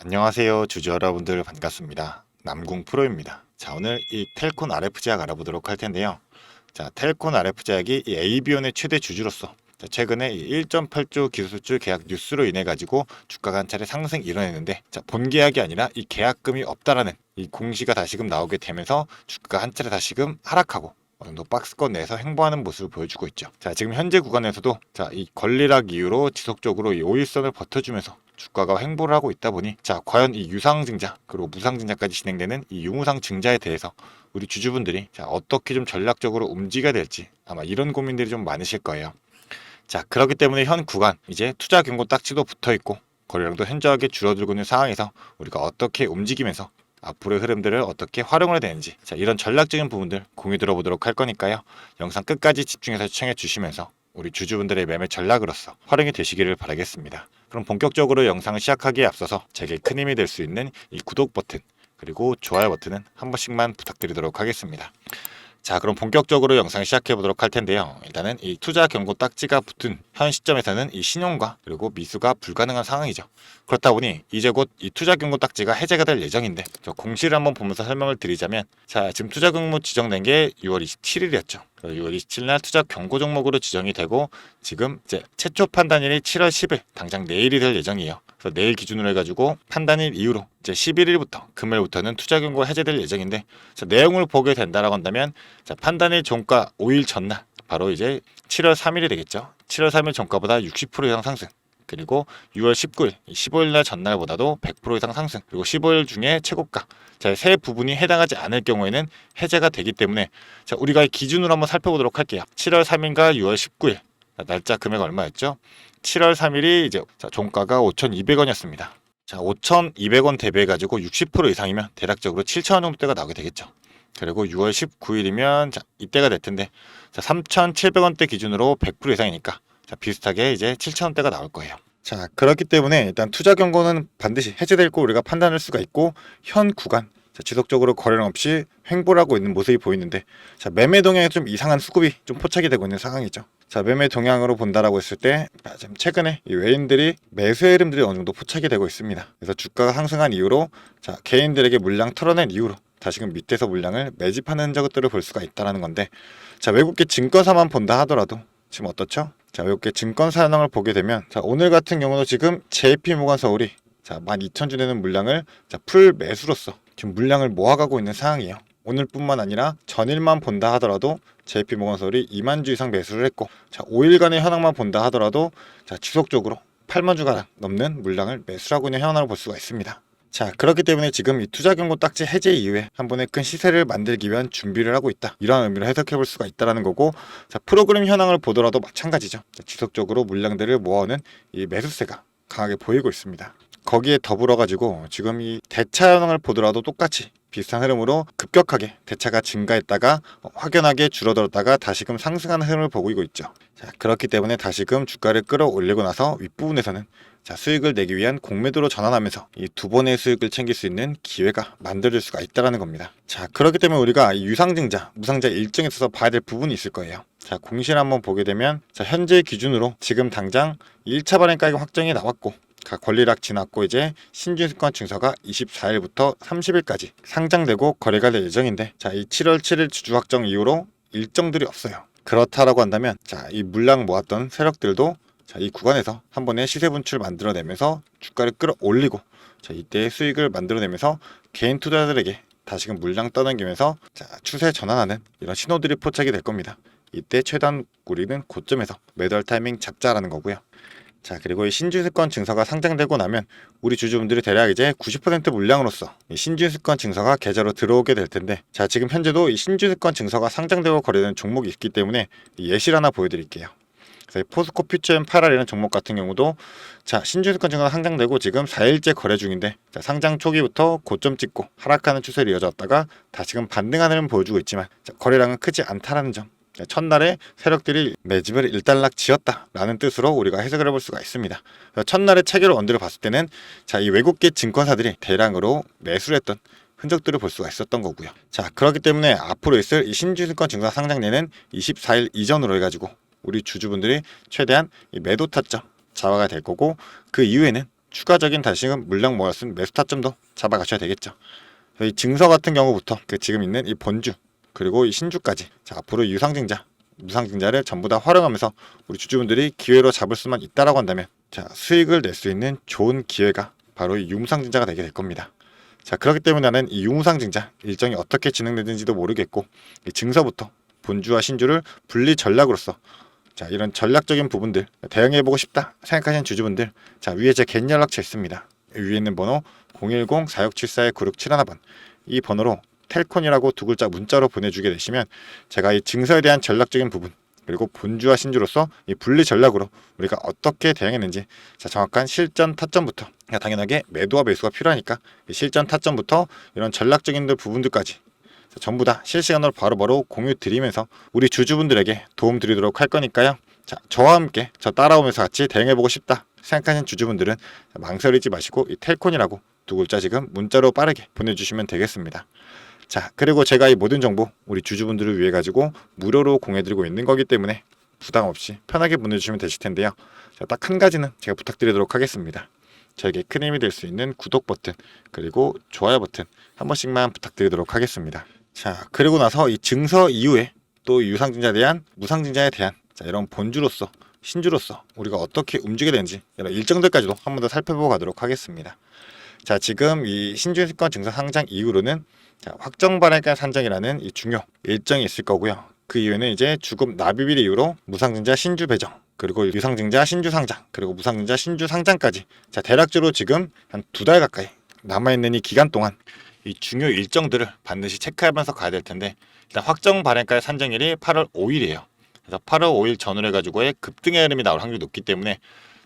안녕하세요. 주주 여러분들 반갑습니다. 남궁 프로입니다. 자, 오늘 이 텔콘 RF제약 알아보도록 할 텐데요. 자, 텔콘 RF제약이 이 AB온의 최대 주주로서 최근에 이 1.8조 기술주 계약 뉴스로 인해 가지고 주가가 한 차례 상승 이뤄냈는데, 자, 본 계약이 아니라 이 계약금이 없다라는 이 공시가 다시금 나오게 되면서 주가가 한 차례 다시금 하락하고 어느 정도 박스권 내에서 횡보하는 모습을 보여주고 있죠. 자, 지금 현재 구간에서도 자, 이 권리락 이후로 지속적으로 이 5일선을 버텨주면서 주가가 횡보를 하고 있다 보니, 자, 과연 이 유상증자 그리고 무상증자까지 진행되는 이 유무상증자에 대해서 우리 주주분들이 자, 어떻게 좀 전략적으로 움직여야 될지 아마 이런 고민들이 좀 많으실 거예요. 자, 그렇기 때문에 현 구간 이제 투자 경고 딱지도 붙어 있고 거래량도 현저하게 줄어들고 있는 상황에서 우리가 어떻게 움직이면서 앞으로의 흐름들을 어떻게 활용을 해야 되는지, 자, 이런 전략적인 부분들 공유 들어보도록 할 거니까요. 영상 끝까지 집중해서 시청해 주시면서 우리 주주분들의 매매 전략으로서 활용이 되시기를 바라겠습니다. 그럼 본격적으로 영상을 시작하기에 앞서서 제게 큰 힘이 될 수 있는 이 구독 버튼 그리고 좋아요 버튼은 한 번씩만 부탁드리도록 하겠습니다. 자, 그럼 본격적으로 영상 시작해 보도록 할 텐데요. 일단은 이 투자 경고 딱지가 붙은 현 시점에서는 이 신용과 그리고 미수가 불가능한 상황이죠. 그렇다 보니 이제 곧 이 투자 경고 딱지가 해제가 될 예정인데, 저 공시를 한번 보면서 설명을 드리자면, 자, 지금 투자 경고 지정된 게 6월 27일이었죠. 6월 27일 날 투자 경고 종목으로 지정이 되고, 지금 이제 최초 판단일이 7월 10일, 당장 내일이 될 예정이에요. 그래서 내일 기준으로 해가지고 판단일 이후로 이제 11일부터 금요일부터는 투자 경고가 해제될 예정인데, 자, 내용을 보게 된다라고 한다면, 자, 판단일 종가 5일 전날 바로 이제 7월 3일이 되겠죠. 7월 3일 종가보다 60% 이상 상승, 그리고 6월 19일 15일 날 전날보다도 100% 이상 상승, 그리고 15일 중에 최고가, 자, 세 부분이 해당하지 않을 경우에는 해제가 되기 때문에, 자, 우리가 기준으로 한번 살펴보도록 할게요. 7월 3일과 6월 19일 날짜 금액 얼마였죠? 7월 3일이 이제 자, 종가가 5,200원이었습니다. 자, 5,200원 대비해가지고 60% 이상이면 대략적으로 7,000원 정도대가 나오게 되겠죠. 그리고 6월 19일이면 자, 이때가 될 텐데, 자, 3,700원대 기준으로 100% 이상이니까 자, 비슷하게 이제 7,000원대가 나올 거예요. 자, 그렇기 때문에 일단 투자 경고는 반드시 해제될 거 우리가 판단할 수가 있고, 현 구간 자, 지속적으로 거래량 없이 횡보를 하고 있는 모습이 보이는데, 자, 매매 동향에 좀 이상한 수급이 좀 포착이 되고 있는 상황이죠. 자, 매매 동향으로 본다라고 했을 때, 지금 최근에 이 외인들이 매수의 흐름들이 어느 정도 포착이 되고 있습니다. 그래서 주가가 상승한 이후로, 자, 개인들에게 물량 털어낸 이후로 다시금 밑에서 물량을 매집하는 흔적들을 볼 수가 있다는 건데, 자, 외국계 증권사만 본다 하더라도 지금 어떻죠? 자, 외국계 증권사 현황을 보게 되면, 자, 오늘 같은 경우도 지금 JP모건 서울이 자, 12,000주 되는 물량을 자, 풀 매수로서 지금 물량을 모아가고 있는 상황이에요. 오늘뿐만 아니라 전일만 본다 하더라도 JP모건 서울이 2만 주 이상 매수를 했고, 자, 5일간의 현황만 본다 하더라도 자, 지속적으로 8만 주가 넘는 물량을 매수하고 있는 현황을 볼 수가 있습니다. 자, 그렇기 때문에 지금 이 투자 경고 딱지 해제 이후에 한 번에 큰 시세를 만들기 위한 준비를 하고 있다, 이러한 의미로 해석해 볼 수가 있다는 거고, 자, 프로그램 현황을 보더라도 마찬가지죠. 자, 지속적으로 물량들을 모아오는 이 매수세가 강하게 보이고 있습니다. 거기에 더불어 가지고 지금 이 대차 현황을 보더라도 똑같이 비슷한 흐름으로 급격하게 대차가 증가했다가 확연하게 줄어들었다가 다시금 상승하는 흐름을 보이고 있죠. 자, 그렇기 때문에 다시금 주가를 끌어올리고 나서 윗부분에서는 자, 수익을 내기 위한 공매도로 전환하면서 이 두 번의 수익을 챙길 수 있는 기회가 만들어질 수가 있다는 겁니다. 자, 그렇기 때문에 우리가 이 유상증자, 무상증자 일정에 있어서 봐야 될 부분이 있을 거예요. 자, 공시를 한번 보게 되면, 자, 현재 기준으로 지금 당장 1차 발행 가격 확정이 나왔고, 권리락 지났고 이제 신준수권 증서가 24일부터 30일까지 상장되고 거래가 될 예정인데, 자, 이 7월 7일 주주 확정 이후로 일정들이 없어요. 그렇다라고 한다면, 자, 이 물량 모았던 세력들도 자, 이 구간에서 한 번에 시세 분출 만들어내면서 주가를 끌어올리고, 자, 이때 수익을 만들어내면서 개인 투자자들에게 다시금 물량 떠넘기면서 자, 추세 전환하는 이런 신호들이 포착이 될 겁니다. 이때 최단 우리는 고점에서 매도할 타이밍 잡자라는 거고요. 자, 그리고 이 신준수권 증서가 상장되고 나면 우리 주주분들이 대략 이제 90% 물량으로서 이 신준수권 증서가 계좌로 들어오게 될 텐데, 자, 지금 현재도 이 신준수권 증서가 상장되고 거래되는 종목이 있기 때문에 예시를 하나 보여드릴게요. 포스코 퓨처엠 8R이라는 종목 같은 경우도 자, 신준수권 증서가 상장되고 지금 4일째 거래 중인데, 자, 상장 초기부터 고점 찍고 하락하는 추세를 이어졌다가 다시금 반등하는 흐름을 보여주고 있지만, 자, 거래량은 크지 않다는 점, 첫날에 세력들이 매집을 일단락 지었다라는 뜻으로 우리가 해석을 해볼 수가 있습니다. 첫날의 체계를 원들어 봤을 때는 자, 이 외국계 증권사들이 대량으로 매수를 했던 흔적들을 볼 수가 있었던 거고요. 자, 그렇기 때문에 앞으로 있을 이 신준수권 증서 상장되는 24일 이전으로 해가지고 우리 주주분들이 최대한 이 매도 타점 잡아가 될 거고, 그 이후에는 추가적인 다시금 물량 모을 수 있는 매수 타점도 잡아가셔야 되겠죠. 이 증서 같은 경우부터 지금 있는 이 본주 그리고 이 신주까지 자, 앞으로 유상증자, 무상증자를 전부 다 활용하면서 우리 주주분들이 기회로 잡을 수만 있다라고 한다면 자, 수익을 낼 수 있는 좋은 기회가 바로 이 유무상증자가 되게 될 겁니다. 자, 그렇기 때문에 나는 이 유무상증자 일정이 어떻게 진행되는지도 모르겠고 이 증서부터 본주와 신주를 분리 전략으로서 자, 이런 전략적인 부분들 대응해보고 싶다 생각하시는 주주분들 자, 위에 제 개인 연락처 있습니다. 위에 있는 번호 010-4674-9671번 이 번호로 텔콘이라고 두 글자 문자로 보내주게 되시면 제가 이 증서에 대한 전략적인 부분 그리고 본주와 신주로서 이 분리 전략으로 우리가 어떻게 대응했는지 자, 정확한 실전 타점부터 당연하게 매도와 매수가 필요하니까 이 실전 타점부터 이런 전략적인 부분들까지 전부 다 실시간으로 바로바로 공유 드리면서 우리 주주분들에게 도움 드리도록 할 거니까요. 자, 저와 함께 저 따라오면서 같이 대응해보고 싶다 생각하시는 주주분들은 망설이지 마시고 이 텔콘이라고 두 글자 지금 문자로 빠르게 보내주시면 되겠습니다. 자, 그리고 제가 이 모든 정보 우리 주주분들을 위해 가지고 무료로 공유드리고 있는 거기 때문에 부담 없이 편하게 보내주시면 되실 텐데요. 자, 딱 한 가지는 제가 부탁드리도록 하겠습니다. 저에게 큰 힘이 될 수 있는 구독 버튼 그리고 좋아요 버튼 한 번씩만 부탁드리도록 하겠습니다. 자, 그리고 나서 이 증서 이후에 또 유상증자에 대한 무상증자에 대한 자, 이런 본주로서 신주로서 우리가 어떻게 움직여야 되는지 이런 일정들까지도 한 번 더 살펴보고 가도록 하겠습니다. 자, 지금 이 신주인권 증서 상장 이후로는 자, 확정 발행가 산정이라는 이 중요 일정이 있을 거고요. 그 이후에는 이제 주급 납입일 이후로 무상증자 신주 배정 그리고 유상증자 신주 상장 그리고 무상증자 신주 상장까지 자, 대략적으로 지금 한 2달 가까이 남아있는 이 기간 동안 이 중요 일정들을 반드시 체크하면서 가야 될 텐데 일단 확정 발행가의 산정일이 8월 5일이에요. 그래서 8월 5일 전후로 해가지고의 급등의 흐름이 나올 확률이 높기 때문에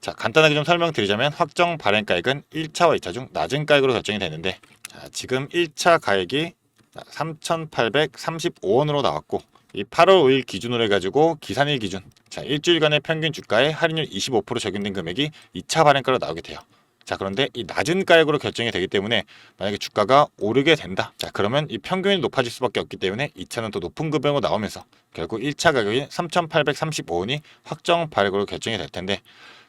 자, 간단하게 좀 설명드리자면 확정 발행가액은 1차와 2차 중 낮은 가액으로 결정이 되는데 자, 지금 1차 가액이 3,835원으로 나왔고 이 8월 5일 기준으로 해가지고 기산일 기준 자, 일주일간의 평균 주가에 할인율 25% 적용된 금액이 2차 발행가로 나오게 돼요. 자, 그런데 이 낮은 가액으로 결정이 되기 때문에 만약에 주가가 오르게 된다. 자, 그러면 이 평균이 높아질 수밖에 없기 때문에 2차는 또 높은 금액으로 나오면서 결국 1차 가격이 3,835원이 확정 발행으로 결정이 될 텐데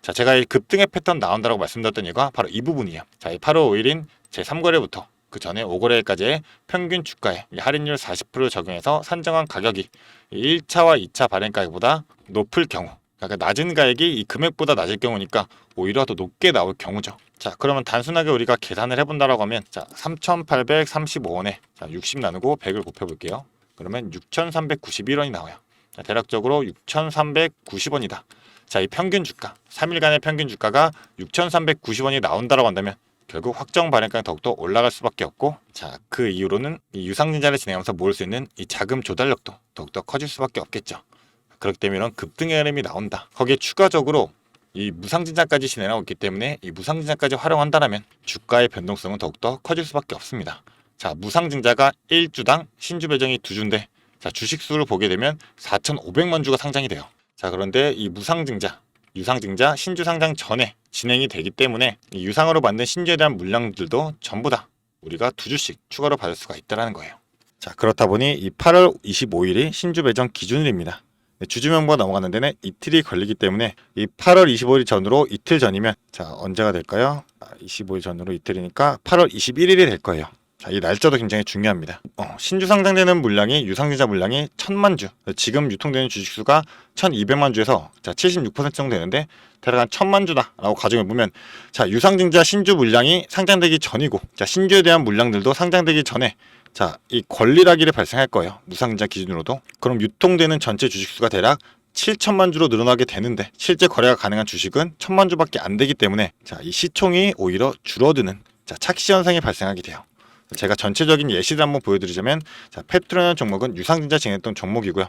자, 제가 이 급등의 패턴 나온다고 말씀드렸던 이유가 바로 이 부분이에요. 자, 이 8월 5일인 제3거래부터 그 전에 5거래일까지의 평균 주가에 할인율 40% 적용해서 산정한 가격이 1차와 2차 발행 가격보다 높을 경우 그러니까 낮은 가액이 이 금액보다 낮을 경우니까 오히려 더 높게 나올 경우죠. 자, 그러면 단순하게 우리가 계산을 해본다라고 하면 자, 3,835원에 자, 60 나누고 100을 곱해볼게요. 그러면 6,391원이 나와요. 자, 대략적으로 6,390원이다. 자, 이 평균 주가 3일간의 평균 주가가 6,390원이 나온다라고 한다면 결국 확정 발행가가 더욱더 올라갈 수밖에 없고 자, 그 이후로는 이 유상증자를 진행하면서 모을 수 있는 이 자금 조달력도 더욱더 커질 수밖에 없겠죠. 그렇기 때문에 이런 급등의 흐름이 나온다. 거기에 추가적으로 이 무상증자까지 진행하고 있기 때문에 이 무상증자까지 활용한다면 주가의 변동성은 더욱더 커질 수밖에 없습니다. 자, 무상증자가 1주당 신주 배정이 2주인데 자, 주식수를 보게 되면 4,500만 주가 상장이 돼요. 자, 그런데 이 무상증자, 유상증자, 신주 상장 전에 진행이 되기 때문에 이 유상으로 만든 신주에 대한 물량들도 전부 다 우리가 2주씩 추가로 받을 수가 있다는 거예요. 자, 그렇다 보니 이 8월 25일이 신주 배정 기준일입니다. 주주명부가 넘어가는 데는 이틀이 걸리기 때문에 이 8월 25일 전으로 이틀 전이면 자, 언제가 될까요? 25일 전으로 이틀이니까 8월 21일이 될 거예요. 자, 이 날짜도 굉장히 중요합니다. 신주 상장되는 물량이 유상증자 물량이 1,000만 주 지금 유통되는 주식수가 1,200만 주에서 자, 76% 정도 되는데 대략 한 1,000만 주다라고 가정해보면 자, 유상증자 신주 물량이 상장되기 전이고 자, 신주에 대한 물량들도 상장되기 전에 자, 이 권리락일이 발생할 거예요. 무상증자 기준으로도. 그럼 유통되는 전체 주식수가 대략 7천만 주로 늘어나게 되는데 실제 거래가 가능한 주식은 1,000만 주밖에 안 되기 때문에 자, 이 시총이 오히려 줄어드는 자, 착시 현상이 발생하게 돼요. 제가 전체적인 예시를 한번 보여드리자면 자, 페트로라는 종목은 유상증자 진행했던 종목이고요.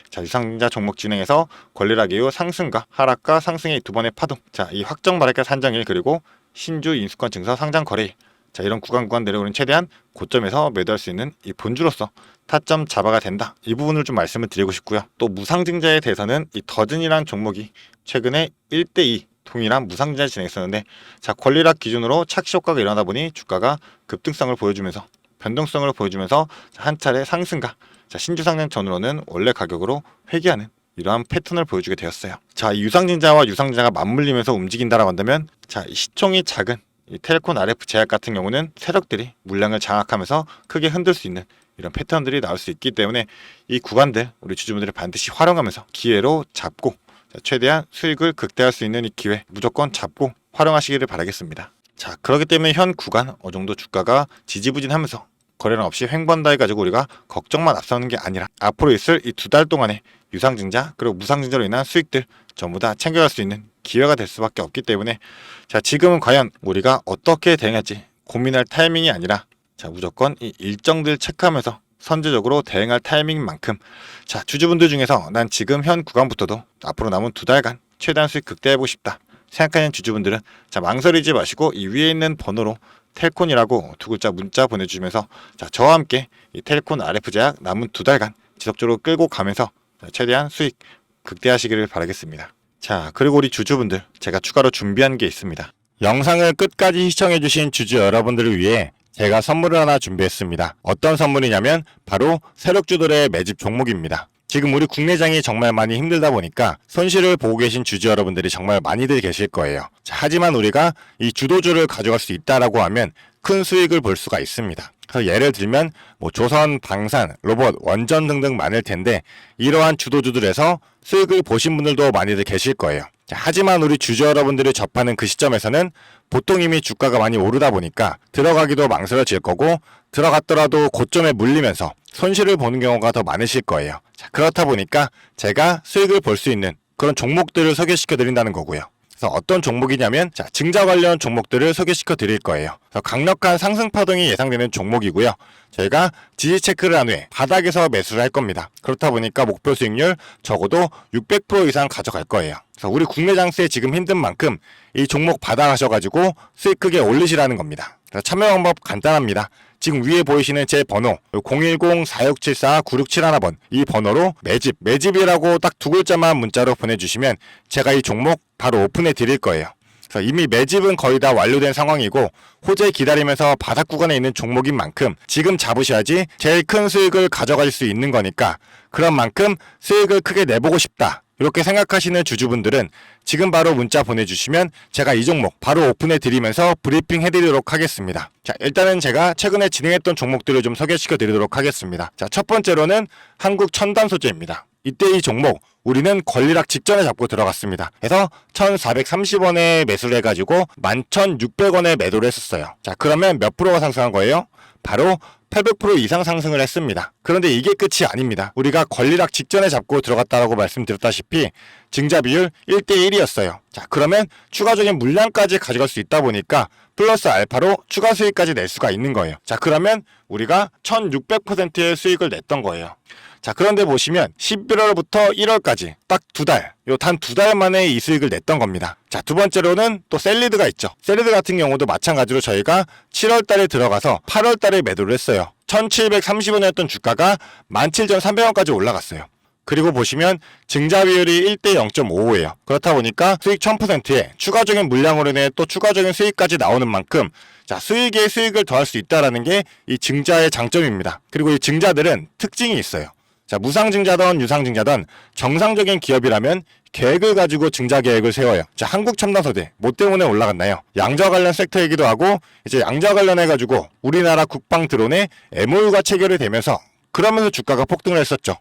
자, 유상증자 종목 진행해서 권리락 이후 상승과 하락과 상승의 두 번의 파동. 자, 이 확정 발행가 산정일 그리고 신주 인수권 증서 상장 거래일. 자, 이런 구간 내려오는 최대한 고점에서 매도할 수 있는 이 본주로서 타점 잡아가 된다. 이 부분을 좀 말씀을 드리고 싶고요. 또 무상증자에 대해서는 이 더즌이라는 종목이 최근에 1대2 동일한 무상증자를 진행했었는데 자, 권리락 기준으로 착시 효과가 일어나다 보니 주가가 급등성을 보여주면서 변동성을 보여주면서 한 차례 상승과 자, 신주 상장 전으로는 원래 가격으로 회귀하는 이러한 패턴을 보여주게 되었어요. 자, 이 유상증자와 유상증자가 맞물리면서 움직인다라고 한다면 자, 이 시총이 작은 이 텔콘 RF 제약 같은 경우는 세력들이 물량을 장악하면서 크게 흔들 수 있는 이런 패턴들이 나올 수 있기 때문에 이 구간들 우리 주주분들이 반드시 활용하면서 기회로 잡고 최대한 수익을 극대화할 수 있는 이 기회 무조건 잡고 활용하시기를 바라겠습니다. 자, 그렇기 때문에 현 구간 어느 정도 주가가 지지부진하면서 거래량 없이 횡보한다 해가지고 우리가 걱정만 앞서는 게 아니라 앞으로 있을 이 2달 동안에 유상증자 그리고 무상증자로 인한 수익들 전부 다 챙겨갈 수 있는 기회가 될 수밖에 없기 때문에 자, 지금은 과연 우리가 어떻게 대응할지 고민할 타이밍이 아니라 자, 무조건 이 일정들 체크하면서 선제적으로 대응할 타이밍인 만큼 자, 주주분들 중에서 난 지금 현 구간부터도 앞으로 남은 2달간 최대한 수익 극대화해보고 싶다 생각하는 주주분들은 자, 망설이지 마시고 이 위에 있는 번호로 텔콘이라고 2글자 문자 보내주시면서 자, 저와 함께 이 텔콘 RF 제약 남은 2달간 지속적으로 끌고 가면서 자, 최대한 수익 극대화하시기를 바라겠습니다. 자, 그리고 우리 주주분들 제가 추가로 준비한 게 있습니다. 영상을 끝까지 시청해주신 주주 여러분들을 위해 제가 선물을 하나 준비했습니다. 어떤 선물이냐면 바로 세력주들의 매집 종목입니다. 지금 우리 국내장이 정말 많이 힘들다 보니까 손실을 보고 계신 주주 여러분들이 정말 많이들 계실 거예요. 자, 하지만 우리가 이 주도주를 가져갈 수 있다라고 하면 큰 수익을 볼 수가 있습니다. 그래서 예를 들면 뭐 조선, 방산, 로봇, 원전 등등 많을 텐데 이러한 주도주들에서 수익을 보신 분들도 많이들 계실 거예요. 자, 하지만 우리 주주 여러분들이 접하는 그 시점에서는 보통 이미 주가가 많이 오르다 보니까 들어가기도 망설여질 거고 들어갔더라도 고점에 물리면서 손실을 보는 경우가 더 많으실 거예요. 자, 그렇다 보니까 제가 수익을 볼 수 있는 그런 종목들을 소개시켜 드린다는 거고요. 그래서 어떤 종목이냐면 자, 증자 관련 종목들을 소개시켜 드릴 거예요. 그래서 강력한 상승 파동이 예상되는 종목이고요. 저희가 지지 체크를 한 후에 바닥에서 매수를 할 겁니다. 그렇다 보니까 목표 수익률 적어도 600% 이상 가져갈 거예요. 그래서 우리 국내 장세에 지금 힘든 만큼 이 종목 받아가셔가지고 수익 크게 올리시라는 겁니다. 그래서 참여 방법 간단합니다. 지금 위에 보이시는 제 번호 010-4674-9671번 이 번호로 매집이라고 딱 2글자만 문자로 보내주시면 제가 이 종목 바로 오픈해 드릴 거예요. 그래서 이미 매집은 거의 다 완료된 상황이고 호재 기다리면서 바닥 구간에 있는 종목인 만큼 지금 잡으셔야지 제일 큰 수익을 가져갈 수 있는 거니까 그런 만큼 수익을 크게 내보고 싶다. 이렇게 생각하시는 주주분들은 지금 바로 문자 보내주시면 제가 이 종목 바로 오픈해 드리면서 브리핑 해드리도록 하겠습니다. 자, 일단은 제가 최근에 진행했던 종목들을 좀 소개시켜 드리도록 하겠습니다. 자, 첫 번째로는 한국 첨단 소재입니다. 이때 이 종목 우리는 권리락 직전에 잡고 들어갔습니다. 그래서 1430원에 매수를 해가지고 11,600원에 매도를 했었어요. 자, 그러면 몇 프로가 상승한 거예요? 바로 800% 이상 상승을 했습니다. 그런데 이게 끝이 아닙니다. 우리가 권리락 직전에 잡고 들어갔다고 말씀드렸다시피 증자 비율 1대1이었어요. 자, 그러면 추가적인 물량까지 가져갈 수 있다 보니까 플러스 알파로 추가 수익까지 낼 수가 있는 거예요. 자, 그러면 우리가 1600%의 수익을 냈던 거예요. 자, 그런데 보시면 11월부터 1월까지 딱 2달, 요 단 2달 만에 이 수익을 냈던 겁니다. 자, 두 번째로는 또 셀리드가 있죠. 셀리드 같은 경우도 마찬가지로 저희가 7월 달에 들어가서 8월 달에 매도를 했어요. 1730원이었던 주가가 17,300원까지 올라갔어요. 그리고 보시면 증자 비율이 1대 0.55예요. 그렇다 보니까 수익 1000%에 추가적인 물량으로 인해 또 추가적인 수익까지 나오는 만큼 자, 수익에 수익을 더할 수 있다는 게 이 증자의 장점입니다. 그리고 이 증자들은 특징이 있어요. 자, 무상증자든 유상증자든 정상적인 기업이라면 계획을 가지고 증자 계획을 세워요. 자, 한국첨단소재 뭐 때문에 올라갔나요? 양자 관련 섹터이기도 하고 이제 양자 관련해가지고 우리나라 국방 드론에 MOU가 체결이 되면서 그러면서 주가가 폭등을 했었죠.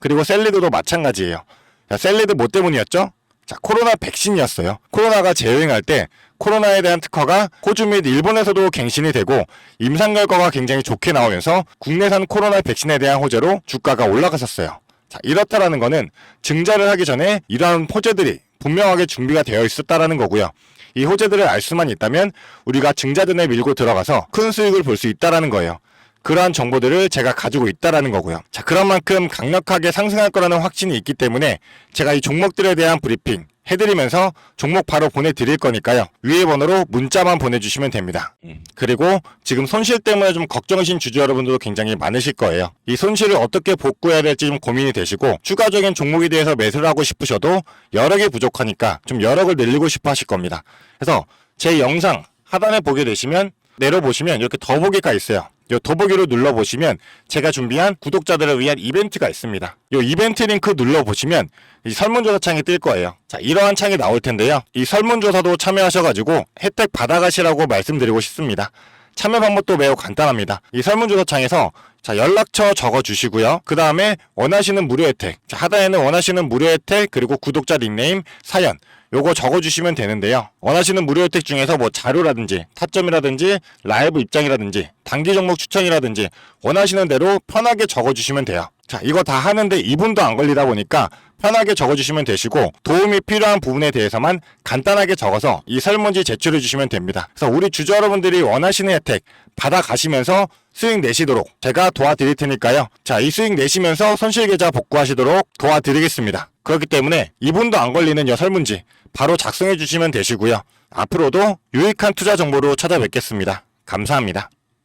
그리고 셀리드도 마찬가지예요. 자, 셀리드 뭐 때문이었죠? 자, 코로나 백신이었어요. 코로나가 재유행할 때 코로나에 대한 특허가 호주 및 일본에서도 갱신이 되고 임상 결과가 굉장히 좋게 나오면서 국내산 코로나 백신에 대한 호재로 주가가 올라갔었어요. 자, 이렇다라는 거는 증자를 하기 전에 이러한 호재들이 분명하게 준비가 되어 있었다라는 거고요. 이 호재들을 알 수만 있다면 우리가 증자전에 밀고 들어가서 큰 수익을 볼 수 있다라는 거예요. 그러한 정보들을 제가 가지고 있다라는 거고요. 자, 그런 만큼 강력하게 상승할 거라는 확신이 있기 때문에 제가 이 종목들에 대한 브리핑 해드리면서 종목 바로 보내드릴 거니까요. 위에 번호로 문자만 보내주시면 됩니다. 그리고 지금 손실 때문에 좀 걱정이신 주주 여러분들도 굉장히 많으실 거예요. 이 손실을 어떻게 복구해야 될지 좀 고민이 되시고 추가적인 종목에 대해서 매수를 하고 싶으셔도 여력이 부족하니까 좀 여력을 늘리고 싶어 하실 겁니다. 그래서 제 영상 하단에 보게 되시면 내려보시면 이렇게 더보기가 있어요. 이 더보기로 눌러보시면 제가 준비한 구독자들을 위한 이벤트가 있습니다. 이 이벤트 링크 눌러보시면 이 설문조사 창이 뜰 거예요. 자, 이러한 창이 나올 텐데요. 이 설문조사도 참여하셔가지고 혜택 받아가시라고 말씀드리고 싶습니다. 참여 방법도 매우 간단합니다. 이 설문조사 창에서 자, 연락처 적어주시고요. 그 다음에 원하시는 무료 혜택, 자, 하단에는 원하시는 무료 혜택 그리고 구독자 닉네임, 사연 요거 적어주시면 되는데요. 원하시는 무료 혜택 중에서 뭐 자료라든지 타점이라든지 라이브 입장이라든지 단기 종목 추천이라든지 원하시는 대로 편하게 적어주시면 돼요. 자, 이거 다 하는데 2분도 안 걸리다 보니까 편하게 적어주시면 되시고 도움이 필요한 부분에 대해서만 간단하게 적어서 이 설문지 제출해 주시면 됩니다. 그래서 우리 주주 여러분들이 원하시는 혜택 받아가시면서 수익 내시도록 제가 도와드릴 테니까요. 자, 이 수익 내시면서 손실계좌 복구하시도록 도와드리겠습니다. 그렇기 때문에 2분도 안 걸리는 이 설문지 바로 작성해 주시면 되시고요. 앞으로도 유익한 투자 정보로 찾아뵙겠습니다. 감사합니다.